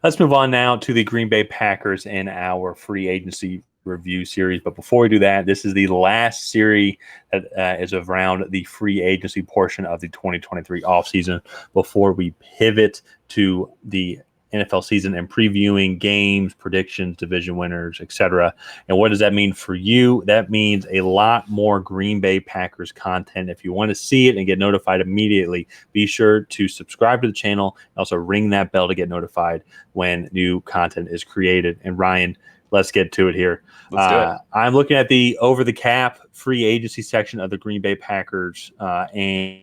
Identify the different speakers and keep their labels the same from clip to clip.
Speaker 1: Let's move on now to the Green Bay Packers in our free agency review series. But before we do that, this is the last series that is around the free agency portion of the 2023 offseason before we pivot to the NFL season and previewing games, predictions, division winners, etc. And what does that mean for you? That means a lot more Green Bay Packers content. If you want to see it and get notified immediately, be sure to subscribe to the channel and also ring that bell to get notified when new content is created. And Ryan, let's get to it here.
Speaker 2: Let's do it.
Speaker 1: I'm looking at the over the cap free agency section of the Green Bay Packers, and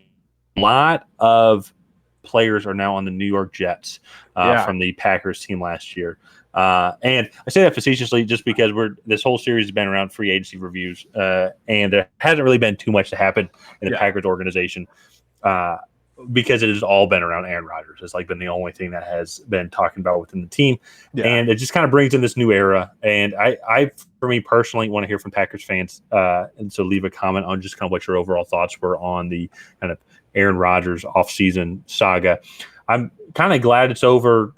Speaker 1: a lot of players are now on the New York Jets from the Packers team last year. And I say that facetiously just because this whole series has been around free agency reviews, and there hasn't really been too much to happen in the Packers organization because it has all been around Aaron Rodgers. It's like been the only thing that has been talking about within the team. Yeah. And it just kind of brings in this new era. And I for me personally, want to hear from Packers fans. And so leave a comment on just kind of what your overall thoughts were on the kind of Aaron Rodgers offseason saga. I'm kind of glad it's over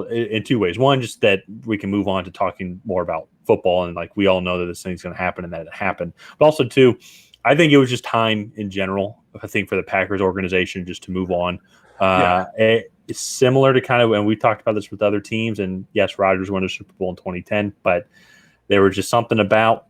Speaker 1: in two ways. One, just that we can move on to talking more about football, and like we all know that this thing's going to happen and that it happened. But also, two, I think it was just time in general, I think, for the Packers organization just to move on. It's similar to kind of, and we talked about this with other teams, and yes, Rodgers won a Super Bowl in 2010, but there was just something about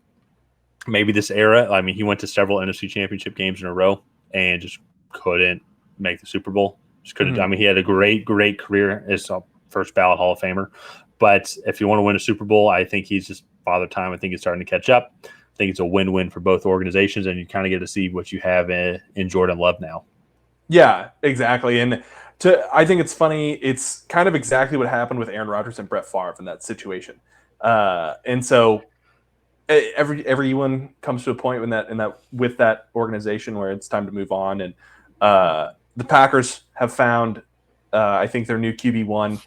Speaker 1: maybe this era. I mean, he went to several NFC Championship games in a row and just couldn't make the Super Bowl. Just couldn't. I mean, he had a great career as a first ballot Hall of Famer. But if you want to win a Super Bowl, I think he's just father time. I think he's starting to catch up. I think it's a win-win for both organizations, and you kind of get to see what you have in Jordan Love now.
Speaker 2: Yeah, exactly. And I think it's funny. It's kind of exactly what happened with Aaron Rodgers and Brett Favre in that situation. And so everyone comes to a point with that organization where it's time to move on. And the Packers have found, I think, their new QB1,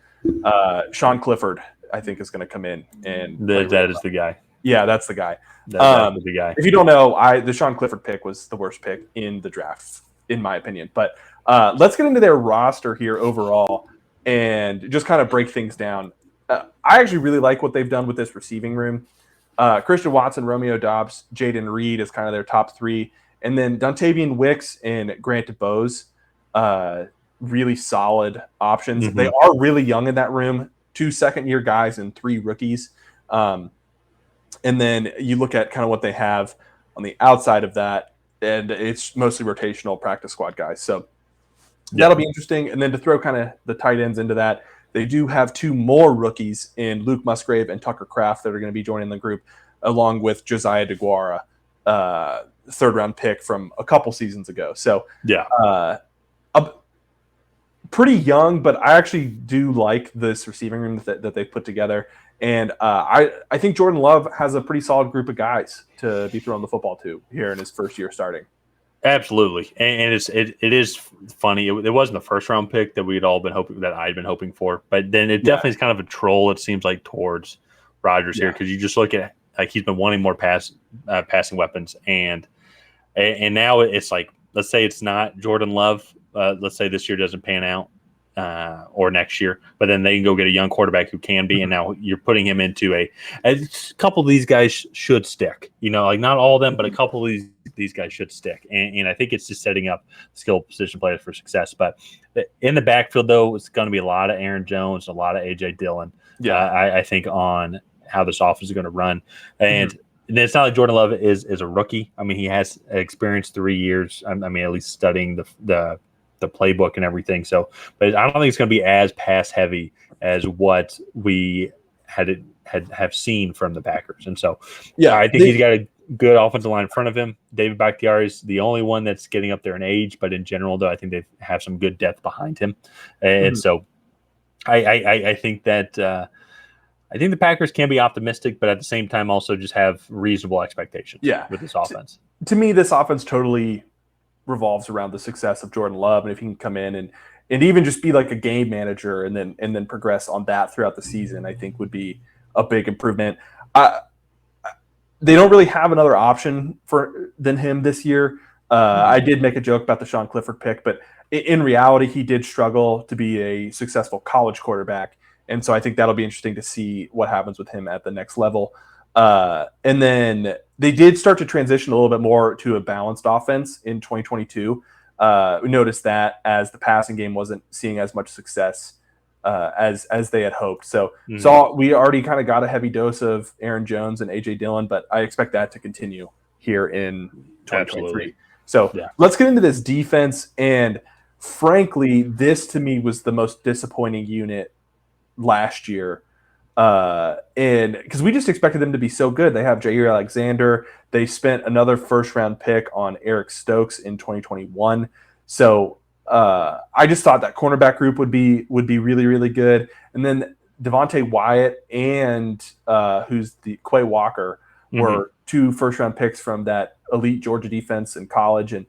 Speaker 2: Sean Clifford, I think, is going to come in. And
Speaker 1: that is the guy.
Speaker 2: Yeah, that's the guy.
Speaker 1: That's the guy.
Speaker 2: If you don't know, the Sean Clifford pick was the worst pick in the draft, in my opinion. But let's get into their roster here overall and just kind of break things down. I actually really like what they've done with this receiving room. Christian Watson, Romeo Doubs, Jaden Reed is kind of their top three. And then Dontavian Wicks and Grant DeBose, really solid options. Mm-hmm. They are really young in that room, 2 second-year guys and 3 rookies. And then you look at kind of what they have on the outside of that, and it's mostly rotational practice squad guys. So that'll be interesting. And then to throw kind of the tight ends into that, they do have 2 more rookies in Luke Musgrave and Tucker Kraft that are going to be joining the group, along with Josiah DeGuara, third-round pick from a couple seasons ago. So pretty young, but I actually do like this receiving room that they've put together. And I think Jordan Love has a pretty solid group of guys to be throwing the football to here in his first year starting.
Speaker 1: Absolutely, and it is funny. It wasn't the first round pick that we'd all been hoping, that I'd been hoping for, but then it definitely is kind of a troll. It seems like towards Rodgers here, because you just look at, like, he's been wanting more passing weapons, and now it's like, let's say it's not Jordan Love. Let's say this year doesn't pan out, or next year, but then they can go get a young quarterback who can be, and now you're putting him into a couple of these guys should stick. Like not all of them, but a couple of these guys should stick, and I think it's just setting up skilled position players for success. But in the backfield, though, it's going to be a lot of Aaron Jones, a lot of A.J. Dillon. I think on how this offense is going to run, and it's not like Jordan Love is a rookie. I mean, he has experienced 3 years. I mean, at least studying the playbook and everything. So, but I don't think it's going to be as pass heavy as what we have seen from the Packers. And so, I think he's got a good offensive line in front of him. David Bakhtiari is the only one that's getting up there in age, but in general, though, I think they have some good depth behind him. And so, I think that I think the Packers can be optimistic, but at the same time, also just have reasonable expectations. With this offense.
Speaker 2: To me, this offense totally revolves around the success of Jordan Love, and if he can come in and even just be like a game manager and then progress on that throughout the season, I think would be a big improvement. They don't really have another option than him this year. I did make a joke about the Sean Clifford pick, but in reality, he did struggle to be a successful college quarterback, And so I think that'll be interesting to see what happens with him at the next level. And then they did start to transition a little bit more to a balanced offense in 2022. We noticed that as the passing game wasn't seeing as much success as they had hoped. So we already kind of got a heavy dose of Aaron Jones and A.J. Dillon, but I expect that to continue here in 2023.
Speaker 1: Absolutely.
Speaker 2: So let's get into this defense. And frankly, this to me was the most disappointing unit last year. And because we just expected them to be so good. They have Jair Alexander. They spent another first-round pick on Eric Stokes in 2021. So I just thought that cornerback group would be really, really good. And then Devontae Wyatt and who's the Quay Walker were two first-round picks from that elite Georgia defense in college. And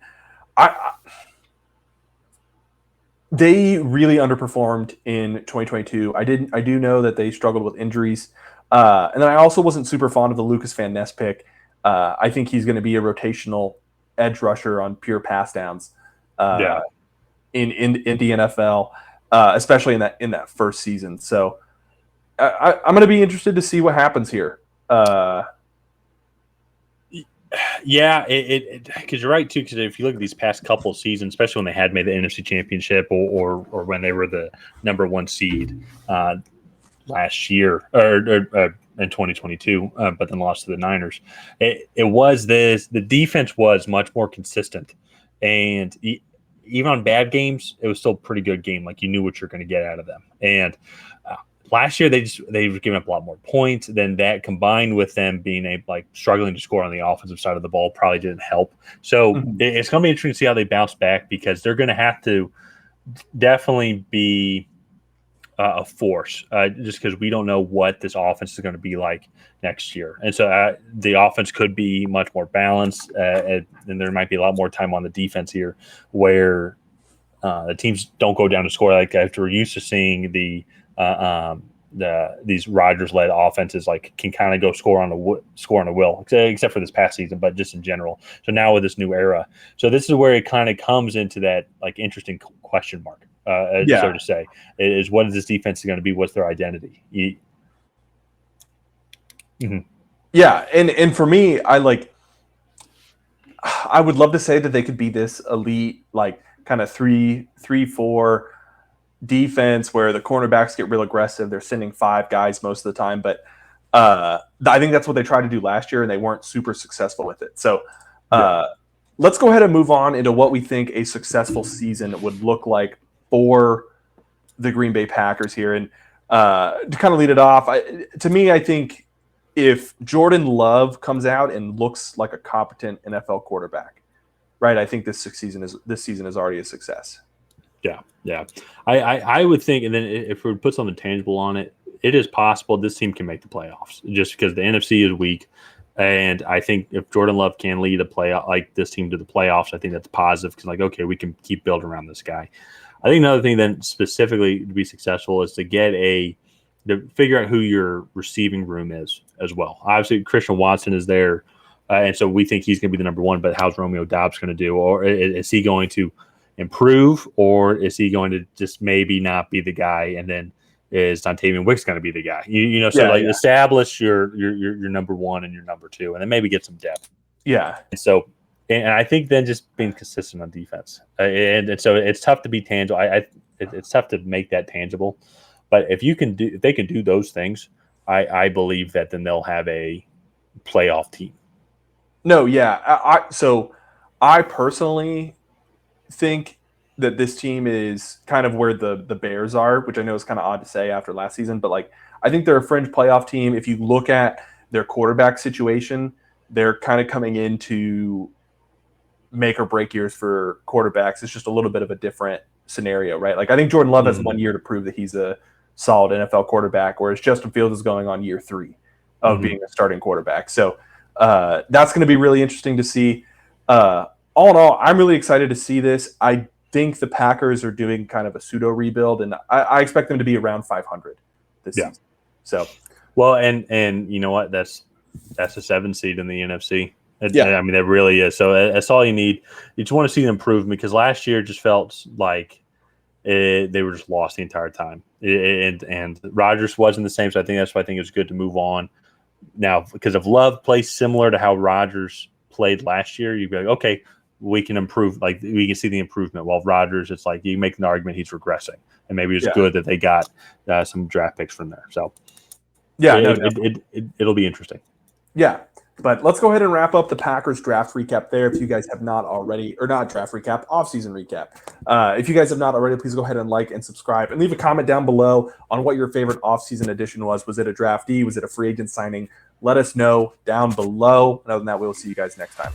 Speaker 2: they really underperformed in 2022. I do know that they struggled with injuries. And then I also wasn't super fond of the Lucas Van Ness pick. I think he's going to be a rotational edge rusher on pure pass downs in the NFL, especially in that first season. So I'm going to be interested to see what happens here.
Speaker 1: Yeah, because you're right too. Because if you look at these past couple of seasons, especially when they had made the NFC Championship or when they were the number one seed last year or in 2022, but then lost to the Niners, the defense was much more consistent, and even on bad games, it was still a pretty good game. Like you knew what you're going to get out of them, and last year they were giving up a lot more points. Then that combined with them being struggling to score on the offensive side of the ball probably didn't help. So it's going to be interesting to see how they bounce back, because they're going to have to definitely be a force, just because we don't know what this offense is going to be like next year. And so the offense could be much more balanced, and there might be a lot more time on the defense here, where the teams don't go down to score like after we're used to seeing these Rodgers-led offenses can kind of go score on a will, except for this past season, but just in general. So now with this new era, so this is where it kind of comes into that interesting question mark, so to say, is what is this defense going to be? What's their identity?
Speaker 2: Yeah, and for me, I would love to say that they could be this elite, kind of 3-4 defense where the cornerbacks get real aggressive. They're sending 5 guys most of the time, but I think that's what they tried to do last year, and they weren't super successful with it. So let's go ahead and move on into what we think a successful season would look like for the Green Bay Packers here. And to kind of lead it off, to me, I think if Jordan Love comes out and looks like a competent NFL quarterback, right, I think this season is already a success.
Speaker 1: Yeah. I would think, and then if we put something tangible on it, it is possible this team can make the playoffs, just because the NFC is weak. And I think if Jordan Love can lead this team to the playoffs, I think that's positive, because okay, we can keep building around this guy. I think another thing then specifically to be successful is to to figure out who your receiving room is as well. Obviously, Christian Watson is there, and so we think he's going to be the number one. But how's Romeo Doubs going to do? Or is he going to improve, or is he going to just maybe not be the guy? And then is Dontavian Wicks going to be the guy? Establish your number one and your number two, and then maybe get some depth.
Speaker 2: Yeah.
Speaker 1: And so, and I think then just being consistent on defense, and so it's tough to be tangible. It's tough to make that tangible, but if they can do those things, I believe that then they'll have a playoff team.
Speaker 2: No, yeah. So I personally think that this team is kind of where the Bears are, which I know is kind of odd to say after last season, but I think they're a fringe playoff team. If you look at their quarterback situation, they're kind of coming into make or break years for quarterbacks. It's just a little bit of a different scenario, right? I think Jordan Love has 1 year to prove that he's a solid NFL quarterback, whereas Justin Fields is going on year 3 of being a starting quarterback. So that's going to be really interesting to see. All in all, I'm really excited to see this. I think the Packers are doing kind of a pseudo rebuild, and I expect them to be around 500 this season. So,
Speaker 1: well, and you know what? That's a 7 seed in the NFC. I mean, that really is. So that's all you need. You just want to see the improvement, because last year just felt like they were just lost the entire time. And Rodgers wasn't the same, so I think that's why I think it's good to move on. Now, because if Love plays similar to how Rodgers played last year, you'd be like, okay, we can improve. Like, we can see the improvement. While Rodgers, it's like you make an argument he's regressing. And maybe it's good that they got some draft picks from there. So, it'll be interesting.
Speaker 2: Yeah. But let's go ahead and wrap up the Packers draft recap there. If you guys have not already, or not draft recap, offseason recap. If you guys have not already, please go ahead and like and subscribe and leave a comment down below on what your favorite offseason edition was. Was it a draftee? Was it a free agent signing? Let us know down below. And other than that, we'll see you guys next time.